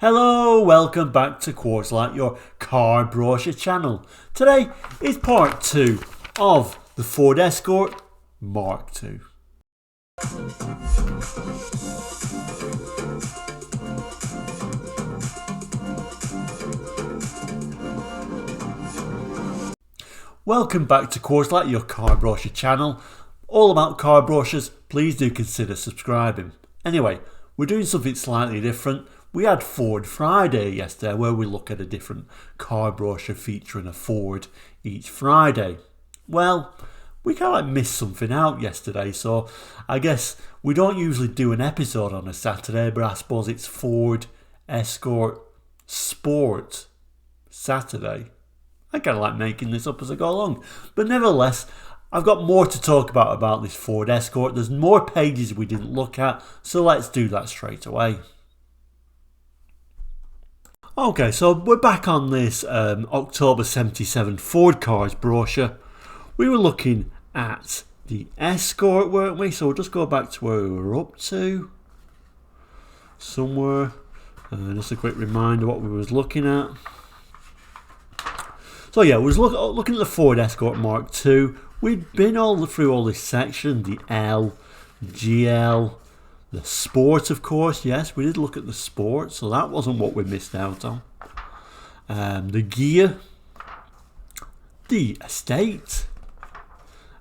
Hello, welcome back to Quartzlight, your car brochure channel. Today is part 2 of the Ford Escort Mark II. Welcome back to Quartzlight, your car brochure channel. All about car brochures, please do consider subscribing. Anyway, we're doing something slightly different. We had Ford Friday yesterday where we look at a different car brochure featuring a Ford each Friday. Well, we kind of missed something out yesterday, so I guess we don't usually do an episode on a Saturday, but I suppose it's Ford Escort Sport Saturday. I kind of like making this up as I go along, but nevertheless, I've got more to talk about this Ford Escort. There's more pages we didn't look at, so let's do that straight away. Okay, so we're back on this October 77 Ford Cars brochure. We were looking at the Escort, weren't we? So we'll just go back to where we were up to. Somewhere. Just a quick reminder what we was looking at. So yeah, we was looking at the Ford Escort Mark II. We'd been through all this section, the L, GL, the Sport, of course. Yes, we did look at the Sport, so that wasn't what we missed out on. The Gear, the Estate,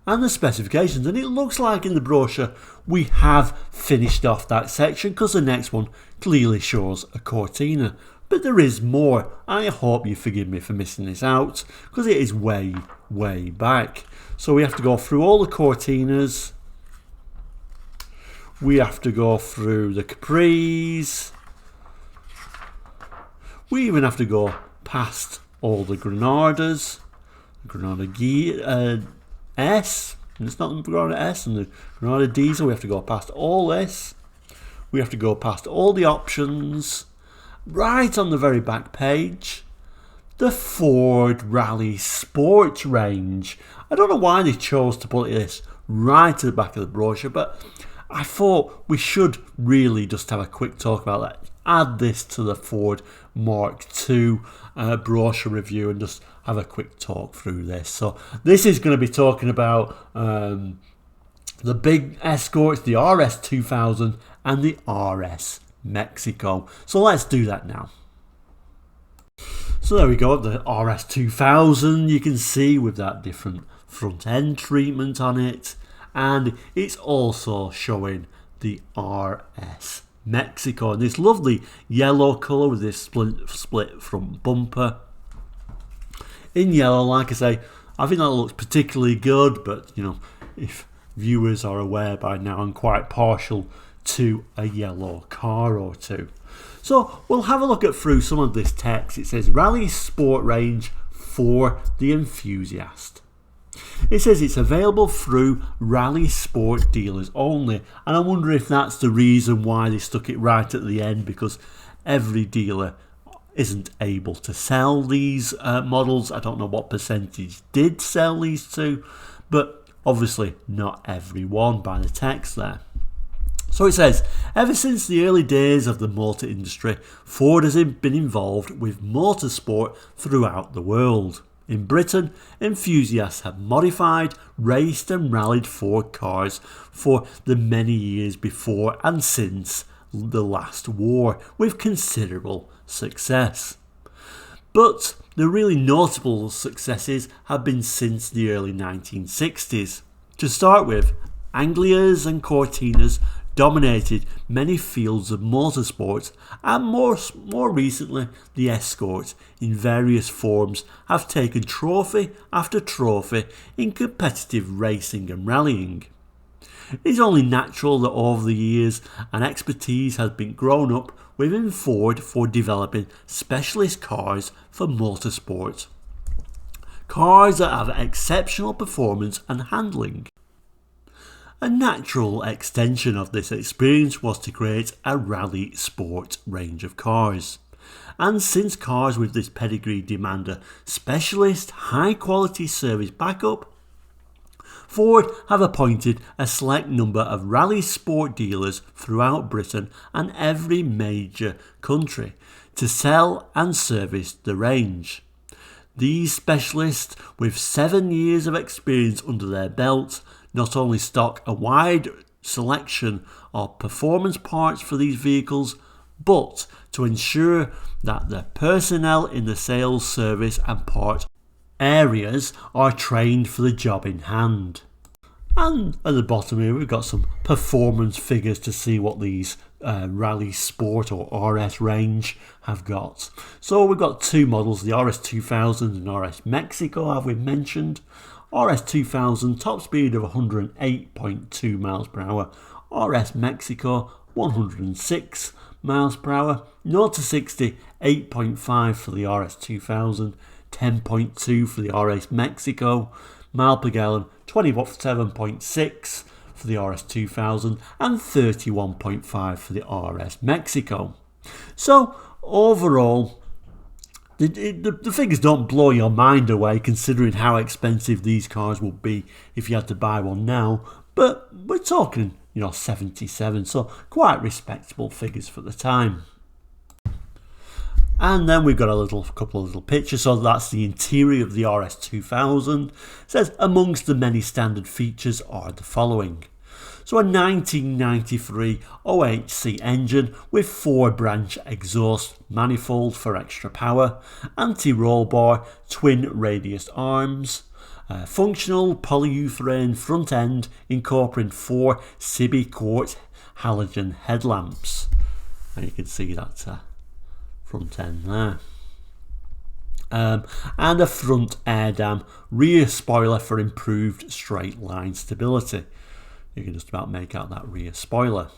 and the specifications. And it looks like in the brochure we have finished off that section because the next one clearly shows a Cortina. But there is more. I hope you forgive me for missing this out because it is way, way back. So we have to go through all the Cortinas. We have to go through the Capris. We even have to go past all the Granadas. The Granada S. And it's not the Granada S and the Granada Diesel. We have to go past all this. We have to go past all the options. Right on the very back page, the Ford Rally Sport range. I don't know why they chose to put this right at the back of the brochure, but I thought we should really just have a quick talk about that. Add this to the Ford Mark II brochure review and just have a quick talk through this. So this is going to be talking about the big Escorts, the RS 2000 and the RS Mexico. So let's do that now. So there we go, the RS 2000 you can see with that different front end treatment on it, and it's also showing the RS Mexico in this lovely yellow colour with this split front bumper in yellow. Like I say, I think that looks particularly good, but you know, if viewers are aware by now, I'm quite partial to a yellow car or two. So we'll have a look at through some of this text. It says Rally Sport range for the enthusiast. It says it's available through Rally Sport dealers only, and I wonder if that's the reason why they stuck it right at the end, because every dealer isn't able to sell these models. I don't know what percentage did sell these to, but obviously not everyone by the text there. So it says, ever since the early days of the motor industry, Ford has been involved with motorsport throughout the world. In Britain, enthusiasts have modified, raced and rallied Ford cars for the many years before and since the last war, with considerable success. But the really notable successes have been since the early 1960s. To start with, Anglias and Cortinas dominated many fields of motorsport, and more recently the Escort in various forms have taken trophy after trophy in competitive racing and rallying. It is only natural that over the years an expertise has been grown up within Ford for developing specialist cars for motorsport. Cars that have exceptional performance and handling. A natural extension of this experience was to create a Rally Sport range of cars. And since cars with this pedigree demand a specialist, high quality service backup, Ford have appointed a select number of Rally Sport dealers throughout Britain and every major country to sell and service the range. These specialists, with 7 years of experience under their belt, not only stock a wide selection of performance parts for these vehicles, but to ensure that the personnel in the sales, service and part areas are trained for the job in hand. And at the bottom here we've got some performance figures to see what these Rally Sport or RS range have got. So we've got two models, the RS 2000 and RS Mexico, have we mentioned. RS 2000 top speed of 108.2 miles per hour, RS Mexico 106 miles per hour, 0 to 60 8.5 for the RS 2000, 10.2 for the RS Mexico, mile per gallon 27.6 for the RS 2000 and 31.5 for the RS Mexico. So overall, the figures don't blow your mind away considering how expensive these cars will be if you had to buy one now, but we're talking, 77, so quite respectable figures for the time. And then we've got a couple of little pictures. So that's the interior of the RS 2000. It says amongst the many standard features are the following. So a 1993 OHC engine with 4-branch exhaust manifold for extra power, anti-roll bar, twin radius arms, functional polyurethane front end incorporating 4 Cibi quartz halogen headlamps. And you can see that front end there. And a front air dam rear spoiler for improved straight line stability. You can just about make out that rear spoiler.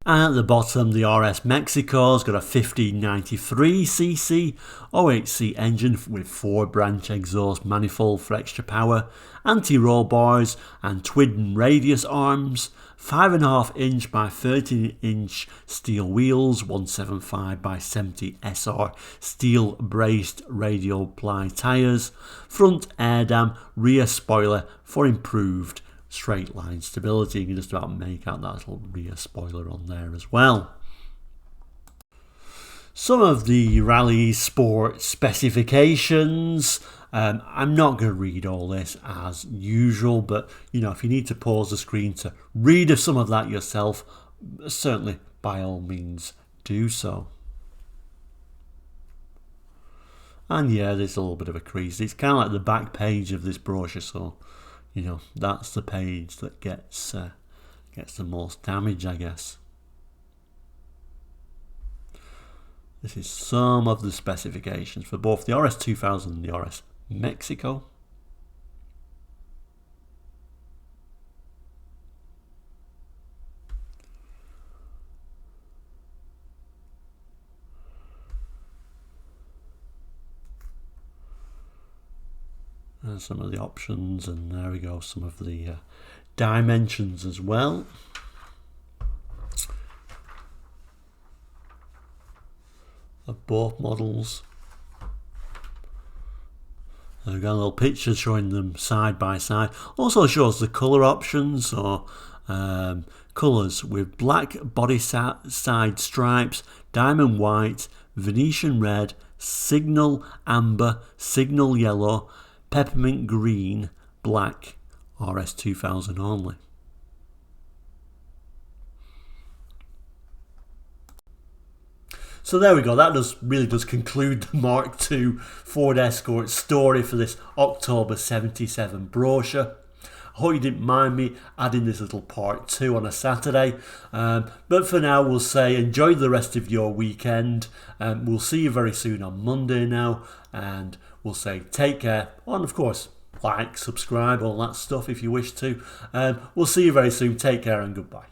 And at the bottom, the RS Mexico's got a 1593cc OHC engine with 4-branch exhaust manifold for extra power, anti-roll bars and twin radius arms, 5.5 inch by 13 inch steel wheels, 175 by 70 SR steel braced radial ply tyres, front air dam, rear spoiler for improved straight line stability. You can just about make out that little rear spoiler on there as well. Some of the Rally Sport specifications. I'm not going to read all this as usual, but if you need to pause the screen to read some of that yourself, certainly by all means do so. And yeah, there's a little bit of a crease. It's kind of like the back page of this brochure, so that's the page that gets the most damage, I guess. This is some of the specifications for both the RS 2000 and the RS Mexico. And some of the options, and there we go, some of the dimensions as well. Of both models. And we've got a little picture showing them side by side. Also shows the colour options, or colours with black body side stripes, diamond white, Venetian red, signal amber, signal yellow, peppermint green, black, RS 2000 only. So there we go, that really does conclude the Mark II Ford Escort story for this October 77 brochure. I hope you didn't mind me adding this little part 2 on a Saturday. But for now, we'll say enjoy the rest of your weekend. We'll see you very soon on Monday now. And we'll say take care. And of course, like, subscribe, all that stuff if you wish to. We'll see you very soon. Take care and goodbye.